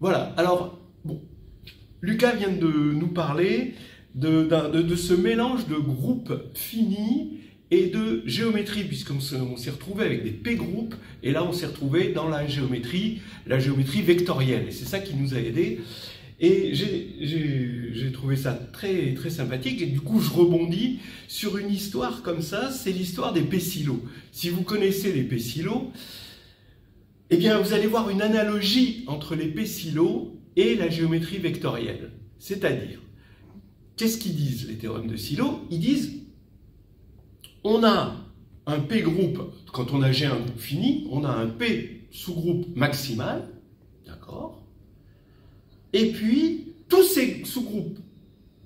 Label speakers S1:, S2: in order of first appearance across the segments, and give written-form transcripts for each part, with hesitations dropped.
S1: Voilà, alors, bon, Lucas vient de nous parler de ce mélange de groupes finis et de géométrie, puisqu'on s'est retrouvé avec des P-groupes, et là on s'est retrouvé dans la géométrie vectorielle, et c'est ça qui nous a aidés. Et j'ai trouvé ça très, très sympathique, et du coup je rebondis sur une histoire comme ça, c'est l'histoire des P-silos. Si vous connaissez les P-silos, eh bien vous allez voir une analogie entre les P-silos et la géométrie vectorielle. C'est-à-dire, qu'est-ce qu'ils disent les théorèmes de Silo? Ils disent, on a un P-groupe, quand on a G un groupe fini, on a un P sous-groupe maximal, d'accord? Et puis, tous ces sous-groupes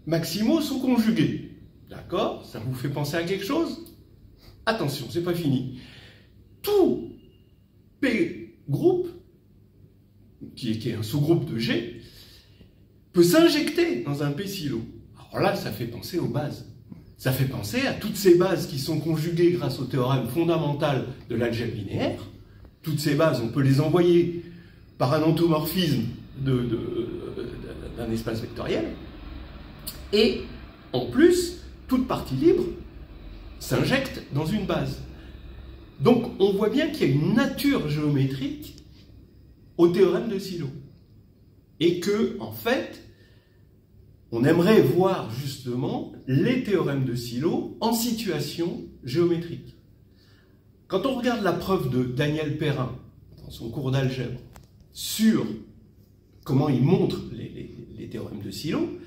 S1: maximaux sont conjugués, d'accord? Ça vous fait penser à quelque chose? Attention, c'est pas fini. Tout P-groupe, qui est un sous-groupe de G, peut s'injecter dans un P-silo. Alors là, ça fait penser aux bases. Ça fait penser à toutes ces bases qui sont conjuguées grâce au théorème fondamental de l'algèbre linéaire. Toutes ces bases, on peut les envoyer par un endomorphisme d'un espace vectoriel. Et en plus, toute partie libre s'injecte dans une base. Donc on voit bien qu'il y a une nature géométrique au théorème de Silo. Et que, en fait, on aimerait voir justement les théorèmes de Silo en situation géométrique. Quand on regarde la preuve de Daniel Perrin dans son cours d'algèbre sur comment il montre les théorèmes de Silo,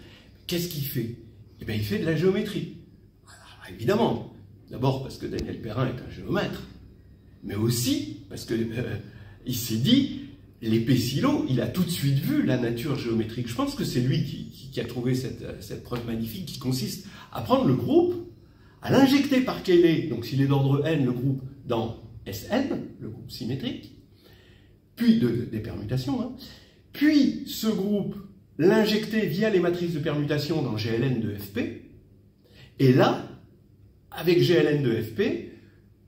S1: qu'est-ce qu'il fait? Eh bien, il fait de la géométrie. Alors, évidemment, d'abord parce que Daniel Perrin est un géomètre, mais aussi parce que il s'est dit, les P-silo, il a tout de suite vu la nature géométrique. Je pense que c'est lui qui a trouvé cette preuve magnifique qui consiste à prendre le groupe, à l'injecter par Cayley, donc s'il est d'ordre n, le groupe dans Sn, le groupe symétrique, puis des permutations, hein, puis ce groupe l'injecter via les matrices de permutation dans GLN de Fp, et là, avec GLN de Fp,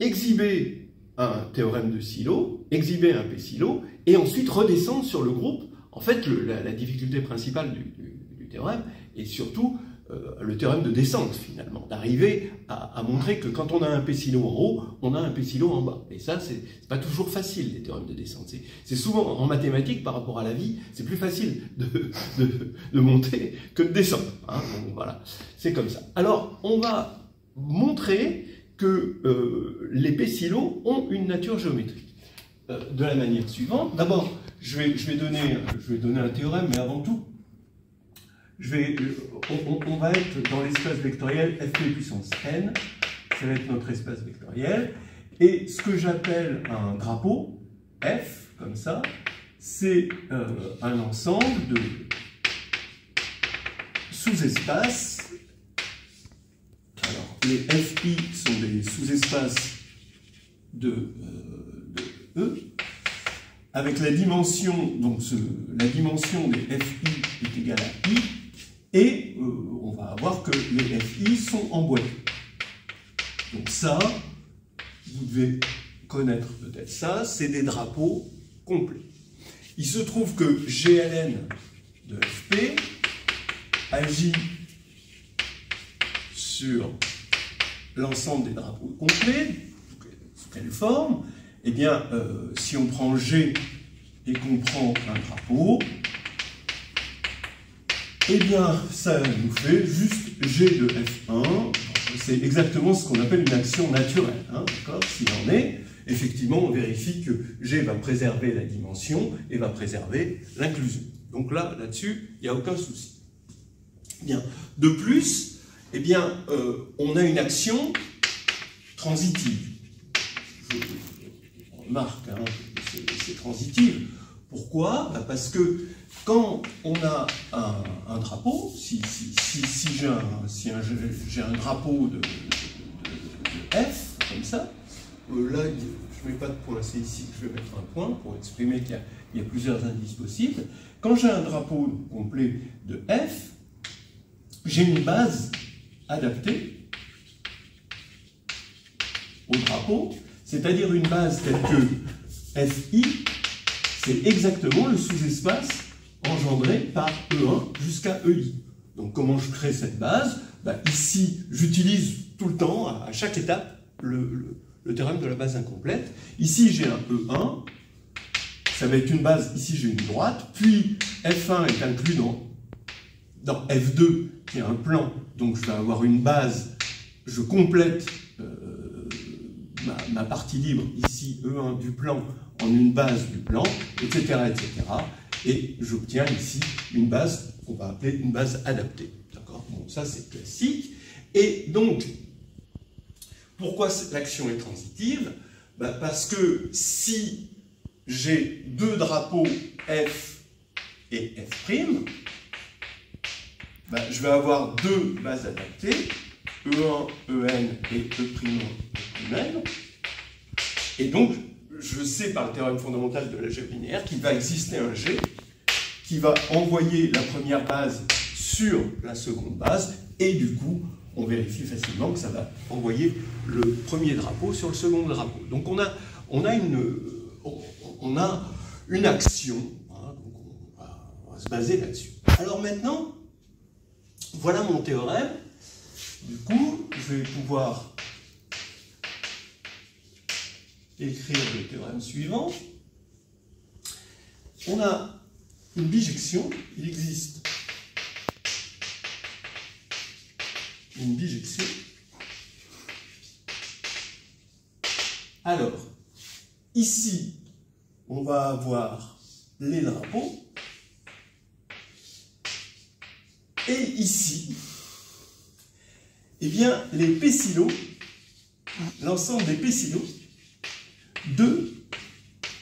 S1: exhiber un théorème de Silo, exhiber un P-silo, et ensuite redescendre sur le groupe. En fait, la difficulté principale du théorème est surtout le théorème de descente, finalement, d'arriver à montrer que quand on a un P-silo en haut, on a un P-silo en bas. Et ça, c'est pas toujours facile, les théorèmes de descente. C'est souvent, en mathématiques, par rapport à la vie, c'est plus facile de monter que de descendre. Hein. Donc, voilà, c'est comme ça. Alors, on va montrer que les P-silo ont une nature géométrique. De la manière suivante. D'abord, je vais donner un théorème, mais avant tout, on va être dans l'espace vectoriel Fp puissance n, ça va être notre espace vectoriel, et ce que j'appelle un drapeau, F, comme ça, c'est un ensemble de sous-espaces. Alors, les Fi sont des sous-espaces de E, avec la dimension, donc la dimension des Fi est égale à I, et on va avoir que les Fi sont emboîtés. Donc ça, vous devez connaître peut-être ça, c'est des drapeaux complets. Il se trouve que GLN de Fp agit sur l'ensemble des drapeaux complets. Sous quelle forme? Eh bien, si on prend G et qu'on prend un drapeau, eh bien, ça nous fait juste G de F1. C'est exactement ce qu'on appelle une action naturelle. Hein, d'accord? S'il en est, effectivement, on vérifie que G va préserver la dimension et va préserver l'inclusion. Donc là-dessus, il n'y a aucun souci. Bien. De plus, eh bien, on a une action transitive. On remarque hein, que c'est transitive. Pourquoi? Parce que quand on a un drapeau, si j'ai un drapeau de F, comme ça, là, je ne mets pas de point, c'est ici que je vais mettre un point pour exprimer qu'il y a plusieurs indices possibles. Quand j'ai un drapeau complet de F, j'ai une base adaptée au drapeau, c'est-à-dire une base telle que Fi, c'est exactement le sous-espace engendrée par E1 jusqu'à EI. Donc comment je crée cette base? Ici, j'utilise tout le temps, à chaque étape, le théorème de la base incomplète. Ici, j'ai un E1, ça va être une base, ici j'ai une droite, puis F1 est inclus dans F2, qui est un plan, donc je vais avoir une base, je complète ma partie libre, ici E1 du plan, en une base du plan, etc., etc. Et j'obtiens ici une base qu'on va appeler une base adaptée. D'accord? Bon, ça c'est classique. Et donc, pourquoi l'action est transitive? Parce que si j'ai deux drapeaux F et F', je vais avoir deux bases adaptées, E1, En et E', et donc, je sais par le théorème fondamental de l'algèbre linéaire qu'il va exister un G qui va envoyer la première base sur la seconde base, et du coup, on vérifie facilement que ça va envoyer le premier drapeau sur le second drapeau. Donc on a une action, hein, donc on va se baser là-dessus. Alors maintenant, voilà mon théorème. Du coup, je vais pouvoir écrire le théorème suivant. On a une bijection, il existe une bijection. Alors, ici, on va avoir les drapeaux, et ici, eh bien, les P-silos, l'ensemble des P-silos de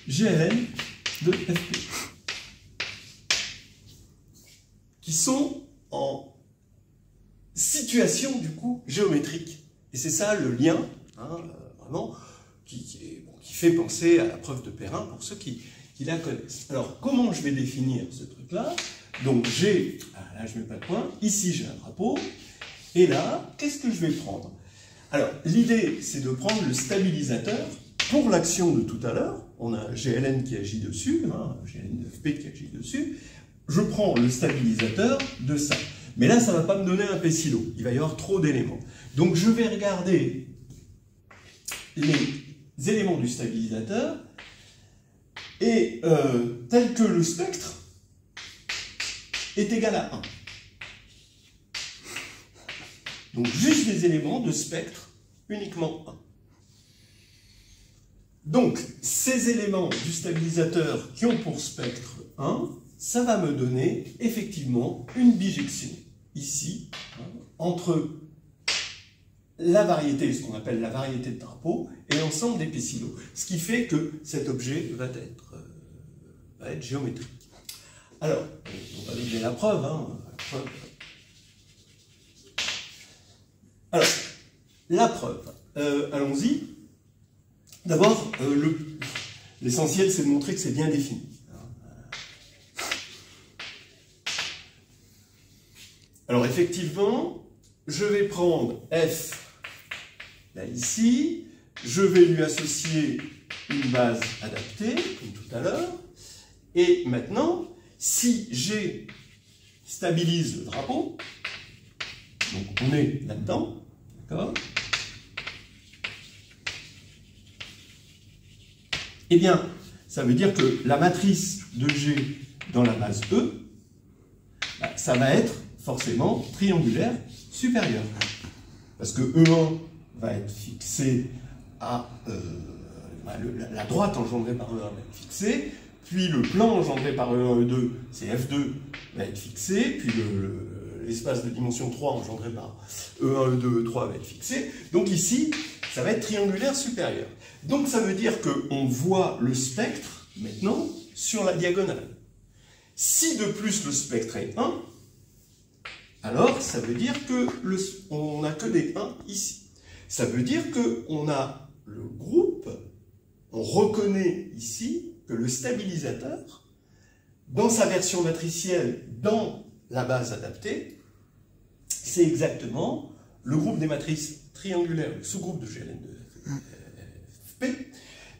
S1: GLN de FP, qui sont en situation, du coup, géométrique. Et c'est ça le lien, hein, vraiment, qui fait penser à la preuve de Perrin pour ceux qui la connaissent. Alors, comment je vais définir ce truc-là? Donc, j'ai, là je mets pas de point, ici j'ai un drapeau, et là, qu'est-ce que je vais prendre? Alors, l'idée, c'est de prendre le stabilisateur pour l'action de tout à l'heure. On a GLN qui agit dessus, hein, GLN de FP qui agit dessus. Je prends le stabilisateur de ça. Mais là, ça ne va pas me donner un P-silo. Il va y avoir trop d'éléments. Donc, je vais regarder les éléments du stabilisateur et tel que le spectre est égal à 1. Donc, juste les éléments de spectre, uniquement 1. Donc, ces éléments du stabilisateur qui ont pour spectre 1, ça va me donner effectivement une bijection, ici, hein, entre la variété, ce qu'on appelle la variété de drapeaux, et l'ensemble des P-silos. Ce qui fait que cet objet va être géométrique. Alors, on va donner la preuve, hein, Alors, la preuve. Allons-y. D'abord, l'essentiel, c'est de montrer que c'est bien défini. Alors, effectivement, je vais prendre F, là, ici, je vais lui associer une base adaptée, comme tout à l'heure, et maintenant, si G stabilise le drapeau, donc on est là-dedans, d'accord? Eh bien, ça veut dire que la matrice de G dans la base E, ça va être forcément triangulaire supérieur. Parce que E1 va être fixé à... la droite engendrée par E1 va être fixée, puis le plan engendré par E1, E2, c'est F2, va être fixé, puis l'espace de dimension 3 engendré par E1, E2, E3 va être fixé. Donc ici, ça va être triangulaire supérieur. Donc ça veut dire qu'on voit le spectre, maintenant, sur la diagonale. Si de plus le spectre est 1, alors ça veut dire qu'on n'a que des 1 ici. Ça veut dire qu'on a le groupe, on reconnaît ici que le stabilisateur, dans sa version matricielle, dans la base adaptée, c'est exactement le groupe des matrices triangulaires, le sous-groupe de GLN de FP,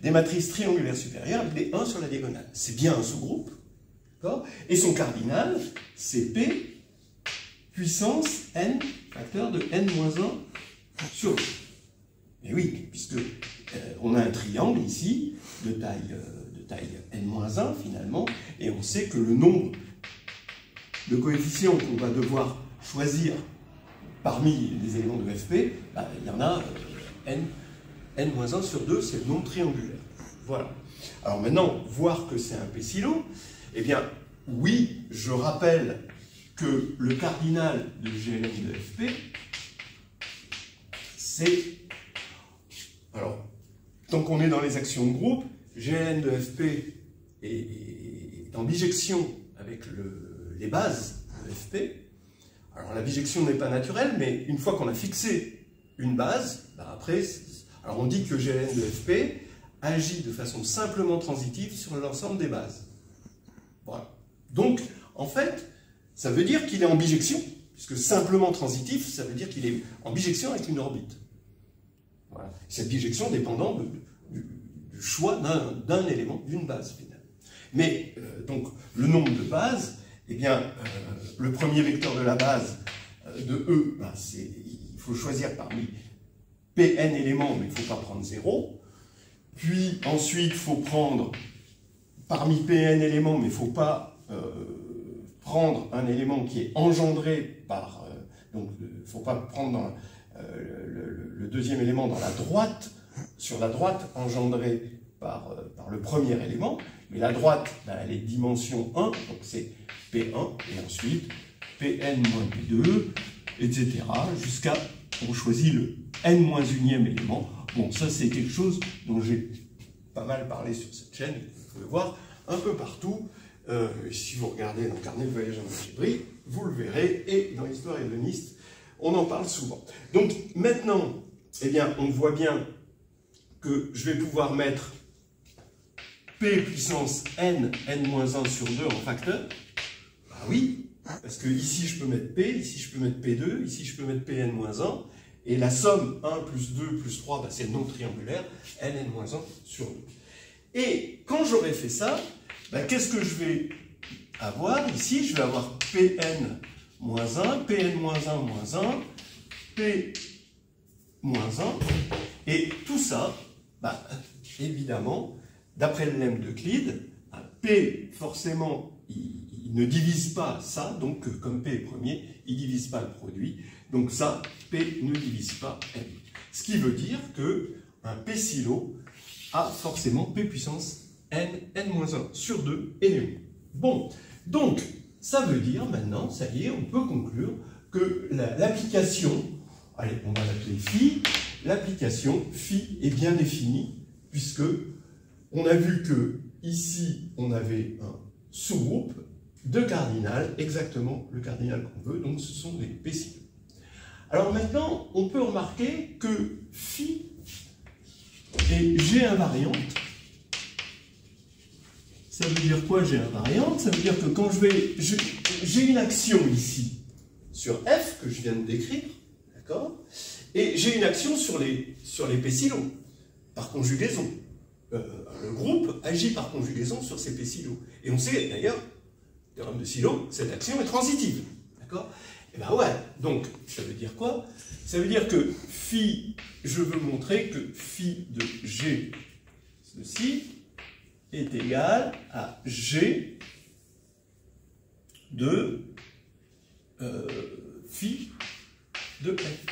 S1: des matrices triangulaires supérieures avec des 1 sur la diagonale. C'est bien un sous-groupe, Et son cardinal, c'est P puissance n facteur de n-1 sur 2. Et oui, puisque on a un triangle ici de taille n-1 finalement, et on sait que le nombre de coefficients qu'on va devoir choisir parmi les éléments de FP, bah, il y en a n-1 sur 2, c'est le nombre triangulaire. Voilà. Alors maintenant, voir que c'est un P-silo, eh bien, oui, je rappelle que le cardinal de GLN de FP, c'est... Alors, tant qu'on est dans les actions de groupe, GLN de FP est en bijection avec les bases de FP. Alors, la bijection n'est pas naturelle, mais une fois qu'on a fixé une base, bah après, alors on dit que GLN de FP agit de façon simplement transitive sur l'ensemble des bases. Voilà. Donc, en fait, ça veut dire qu'il est en bijection, puisque simplement transitif, ça veut dire qu'il est en bijection avec une orbite. Voilà. Cette bijection dépendant du choix d'un élément, d'une base finale. Mais, donc, le nombre de bases, eh bien, le premier vecteur de la base de E, ben, il faut choisir parmi Pn éléments, mais il ne faut pas prendre 0. Puis, ensuite, il faut prendre parmi Pn éléments, mais il ne faut pas prendre un élément qui est engendré par... donc, il ne faut pas prendre le deuxième élément dans la droite, sur la droite engendrée par le premier élément, mais la droite, ben, elle est dimension 1, donc c'est P1, et ensuite Pn-P2, etc., jusqu'à, on choisit le n-1e élément. Bon, ça c'est quelque chose dont j'ai pas mal parlé sur cette chaîne, vous pouvez le voir un peu partout. Si vous regardez dans le carnet de voyage en algébrie, vous le verrez, et dans l'histoire helléniste, on en parle souvent. Donc maintenant, eh bien, on voit bien que je vais pouvoir mettre P puissance n, n-1 sur 2 en facteur. Bah oui, parce que ici je peux mettre P, ici je peux mettre P2, ici je peux mettre Pn-1, et la somme 1 plus 2 plus 3, bah, c'est le nombre triangulaire, n-1 sur 2. Et quand j'aurai fait ça, bah, qu'est-ce que je vais avoir ici? Je vais avoir Pn-1, Pn-1, P-1, et tout ça, bah, évidemment, d'après le lemme d'Euclide, P, forcément, il ne divise pas ça, donc comme P est premier, il ne divise pas le produit, donc ça, P ne divise pas M. Ce qui veut dire qu'un P-silo a forcément P puissance N, N-1 sur 2 éléments. Bon, donc, ça veut dire maintenant, ça y est, on peut conclure que l'application, allez, on va l'appeler phi, l'application phi est bien définie, puisque on a vu que ici, on avait un sous-groupe de cardinal, exactement le cardinal qu'on veut, donc ce sont des P-silos. Alors maintenant, on peut remarquer que phi est G invariante. Ça veut dire quoi, G invariante? Ça veut dire que quand j'ai une action ici sur F, que je viens de décrire, d'accord? Et j'ai une action sur les P-silos, par conjugaison. Le groupe agit par conjugaison sur ces P-silos. Et on sait d'ailleurs, théorème de Sylow, cette action est transitive. D'accord? Et bien ouais, donc ça veut dire quoi? Ça veut dire que phi, je veux montrer que phi de G, ceci, est égal à G de phi de F.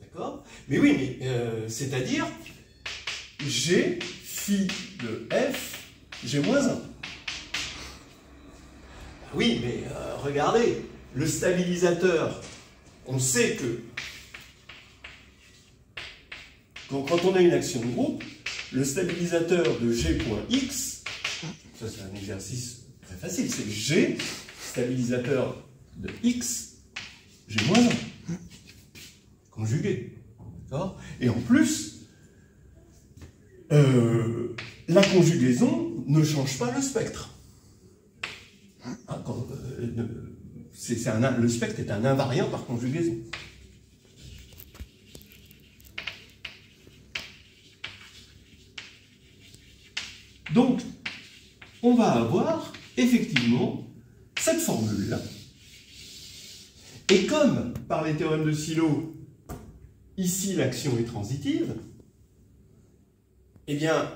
S1: D'accord? Mais oui, mais c'est-à-dire G phi de F, G-1. Oui, mais regardez, le stabilisateur, on sait que quand on a une action de groupe, le stabilisateur de G.x, ça c'est un exercice très facile, c'est G, stabilisateur de X, G-1, conjugué. D'accord? Et en plus, la conjugaison ne change pas le spectre. Le spectre est un invariant par conjugaison. Donc, on va avoir effectivement cette formule-là. Et comme par les théorèmes de Sylow, ici l'action est transitive, eh bien,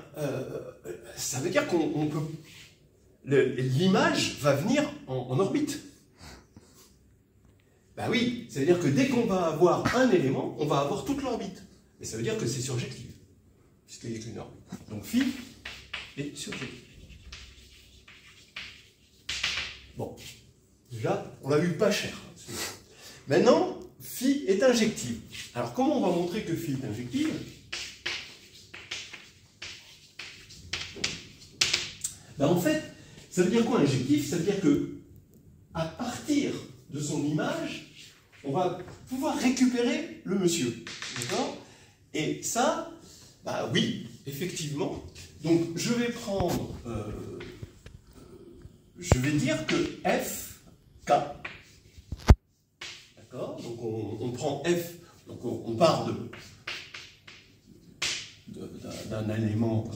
S1: ça veut dire qu'on peut... L'image va venir en orbite. Ben oui, ça veut dire que dès qu'on va avoir un élément, on va avoir toute l'orbite. Mais ça veut dire que c'est surjectif, puisqu'il n'y a qu'une orbite. Donc phi est surjectif. Bon, déjà, on l'a eu pas cher. Maintenant, phi est injective. Alors comment on va montrer que phi est injective? Ben, en fait, ça veut dire quoi injectif? Ça veut dire que à partir de son image, on va pouvoir récupérer le monsieur. D'accord? Et ça, bah oui, effectivement. Donc je vais prendre, je vais dire que f, k. D'accord? Donc on prend f, donc on part d'un élément,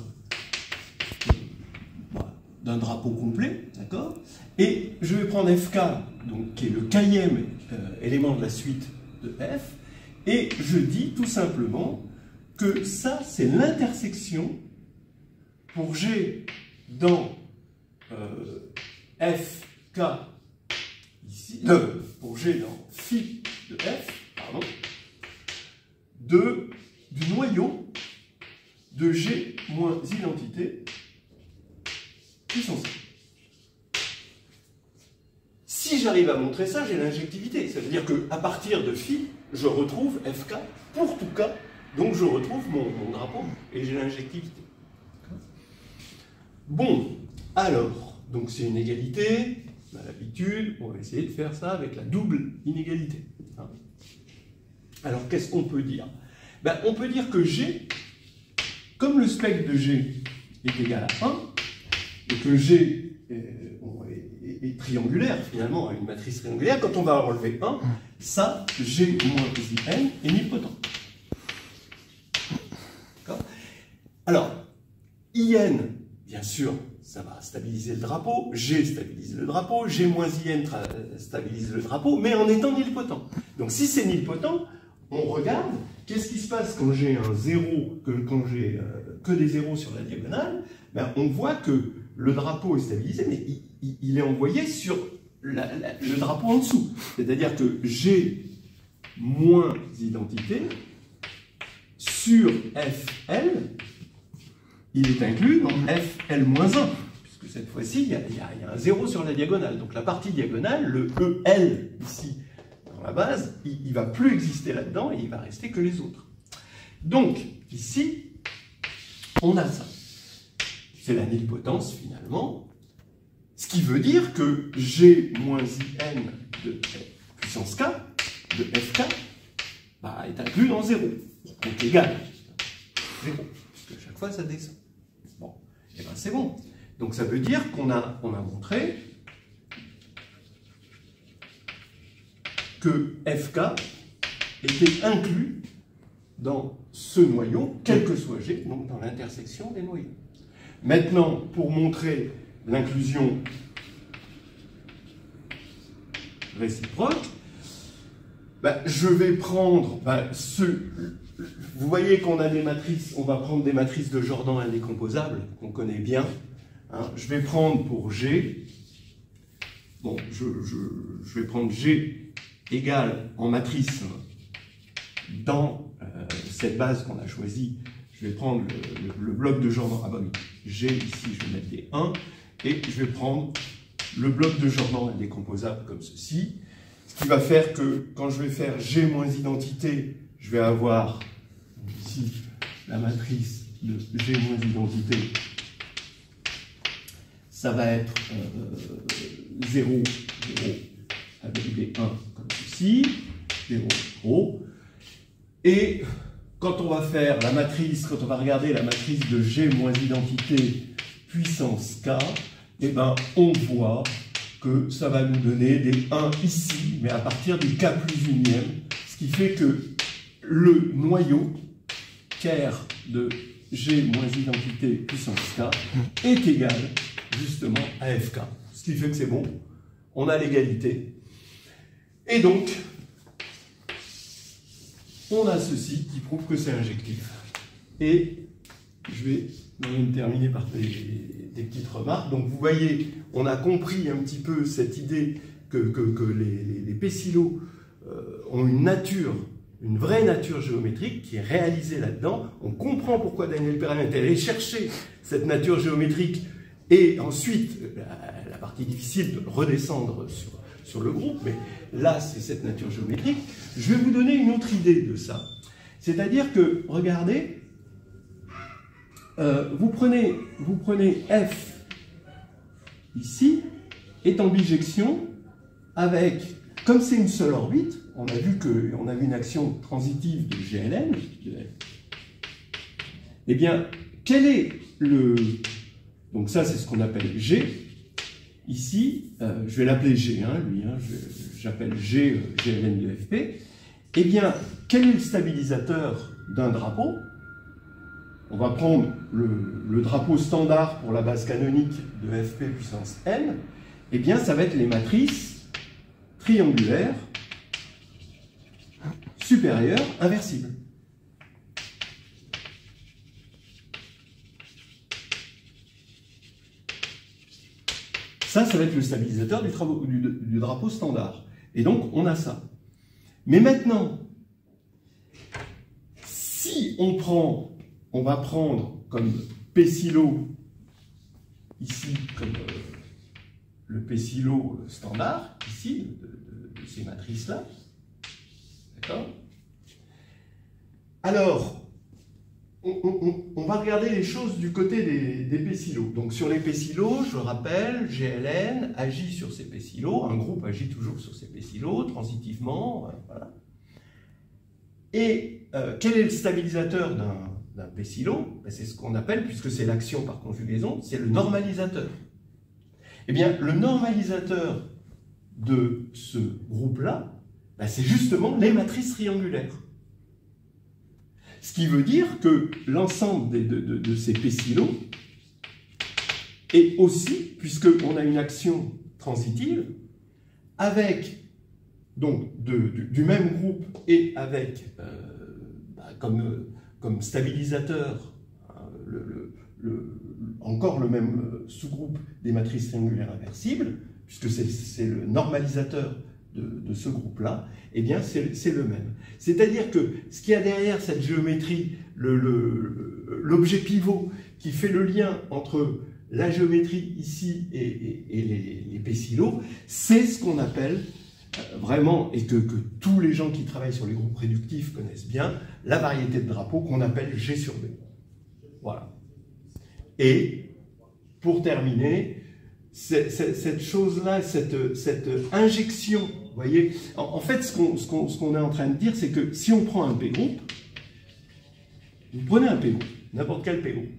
S1: d'un drapeau complet, d'accord? Et je vais prendre fk, donc, qui est le kème élément de la suite de f, et je dis tout simplement que ça, c'est l'intersection pour g dans fk, ici, pour g dans phi de f, pardon, du noyau de g moins identité puissance. Si j'arrive à montrer ça, j'ai l'injectivité. Ça veut dire qu'à partir de phi, je retrouve fk pour tout k, donc je retrouve mon drapeau et j'ai l'injectivité. Bon, alors, donc c'est une égalité, on a l'habitude, on va essayer de faire ça avec la double inégalité. Alors qu'est-ce qu'on peut dire? Ben, on peut dire que G, comme le spectre de G est égal à 1, et que G est triangulaire, finalement, à une matrice triangulaire, quand on va enlever 1, ça, G moins IN, est nilpotent. D'accord? Alors, IN, bien sûr, ça va stabiliser le drapeau, G stabilise le drapeau, G moins IN stabilise le drapeau, mais en étant nilpotent. Donc si c'est nilpotent, on regarde, qu'est-ce qui se passe quand j'ai un 0, quand j'ai que des zéros sur la diagonale, ben, on voit que le drapeau est stabilisé, mais il est envoyé sur le drapeau en dessous. C'est-à-dire que G moins identité sur FL, il est inclus dans FL moins 1, puisque cette fois-ci, il y a un 0 sur la diagonale. Donc la partie diagonale, le EL ici, dans la base, il ne va plus exister là-dedans et il va rester que les autres. Donc, ici, on a ça. C'est la nilpotence, finalement. Ce qui veut dire que G moins IN de puissance K, de FK, bah, est inclus dans 0. Donc égal. 0. Parce que chaque fois, ça descend. Bon. Et bien, c'est bon. Donc ça veut dire qu'on a montré que FK était inclus dans ce noyau, quel que soit G, donc dans l'intersection des noyaux. Maintenant, pour montrer l'inclusion réciproque, ben, je vais prendre vous voyez qu'on a des matrices, on va prendre des matrices de Jordan indécomposables, qu'on connaît bien. Hein. Je vais prendre pour G, bon, je vais prendre G égale en matrice dans cette base qu'on a choisie. Je vais prendre le bloc de Jordan, ah bah oui, G ici, je vais mettre des 1, et je vais prendre le bloc de Jordan indécomposable comme ceci, ce qui va faire que quand je vais faire G moins identité, je vais avoir ici la matrice de G moins identité, ça va être 0, 0, avec des 1 comme ceci, 0, 0, et quand on va faire la matrice, quand on va regarder la matrice de G moins identité puissance K, eh ben, on voit que ça va nous donner des 1 ici, mais à partir du K plus unième, ce qui fait que le noyau ker de G moins identité puissance K est égal justement à Fk. Ce qui fait que c'est bon, on a l'égalité. Et donc, on a ceci qui prouve que c'est injectif. Et je vais terminer par des petites remarques. Donc vous voyez, on a compris un petit peu cette idée que les P-silos ont une nature, une vraie nature géométrique qui est réalisée là-dedans. On comprend pourquoi Daniel Perelman est allé chercher cette nature géométrique et ensuite, la partie difficile de redescendre sur le groupe, mais là c'est cette nature géométrique. Je vais vous donner une autre idée de ça. C'est-à-dire que, regardez, vous prenez F ici, est en bijection avec, comme c'est une seule orbite, on a vu une action transitive de GLN, eh bien, quel est le... Donc ça, c'est ce qu'on appelle G. Ici, je vais l'appeler G, lui, j'appelle G GLN de FP. Eh bien, quel est le stabilisateur d'un drapeau? On va prendre le drapeau standard pour la base canonique de FP puissance n. Eh bien, ça va être les matrices triangulaires supérieures inversibles. Ça va être le stabilisateur du drapeau standard. Et donc, on a ça. Mais maintenant, si on va prendre comme P-silo, ici, comme le P-silo standard, ici, de ces matrices-là. D'accord? Alors, on va regarder les choses du côté des P-silos. Donc sur les P-silos, je rappelle, GLN agit sur ces P-silos, un groupe agit toujours sur ces P-silos, transitivement, voilà. Et quel est le stabilisateur d'un P-silo? C'est ce qu'on appelle, puisque c'est l'action par conjugaison, c'est le normalisateur. Eh bien, le normalisateur de ce groupe-là, c'est justement les matrices triangulaires. Ce qui veut dire que l'ensemble de ces P-silos est aussi, puisqu'on a une action transitive, avec, donc, du même groupe et avec, comme stabilisateur, encore le même sous-groupe des matrices triangulaires inversibles, puisque c'est le normalisateur de ce groupe-là, eh bien, c'est le même. C'est-à-dire que ce qu'il y a derrière cette géométrie, l'objet pivot qui fait le lien entre la géométrie ici et les P-silos, c'est ce qu'on appelle vraiment, et que tous les gens qui travaillent sur les groupes réductifs connaissent bien, la variété de drapeaux qu'on appelle G sur B. Voilà. Et, pour terminer, cette chose-là, cette injection, vous voyez, en fait, ce qu'on est en train de dire, c'est que si on prend un P-groupe, vous prenez un P-groupe, n'importe quel P-groupe,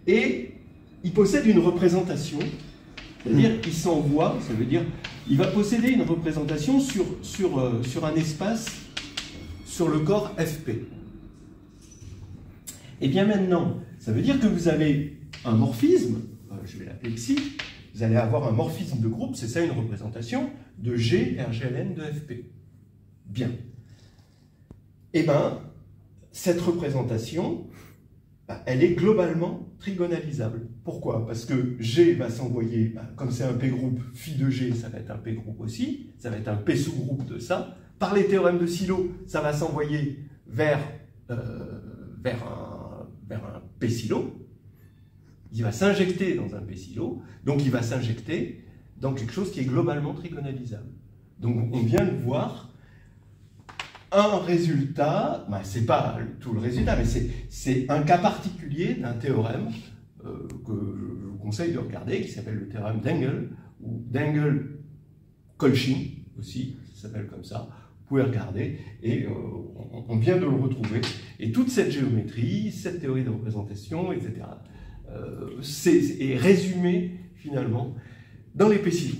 S1: et il possède une représentation, c'est-à-dire qu'il s'envoie, ça veut dire, il va posséder une représentation sur un espace, sur le corps FP. Et bien maintenant, ça veut dire que vous avez un morphisme, je vais l'appeler ici, vous allez avoir un morphisme de groupe, c'est ça une représentation, de G RGLN de FP. Bien. Eh bien, cette représentation, elle est globalement trigonalisable. Pourquoi? Parce que G va s'envoyer, comme c'est un P-groupe, phi de G, ça va être un P-groupe aussi, ça va être un P sous-groupe de ça. Par les théorèmes de Sylow, ça va s'envoyer vers un P-silo. Il va s'injecter dans un P-silo, donc il va s'injecter dans quelque chose qui est globalement trigonalisable. Donc on vient de voir un résultat, c'est pas tout le résultat, mais c'est un cas particulier d'un théorème que je vous conseille de regarder, qui s'appelle le théorème d'Engel, ou d'Engel-Colchin aussi, ça s'appelle comme ça. Vous pouvez regarder, et on vient de le retrouver. Et toute cette géométrie, cette théorie de représentation, etc., est résumée finalement dans les P-silos.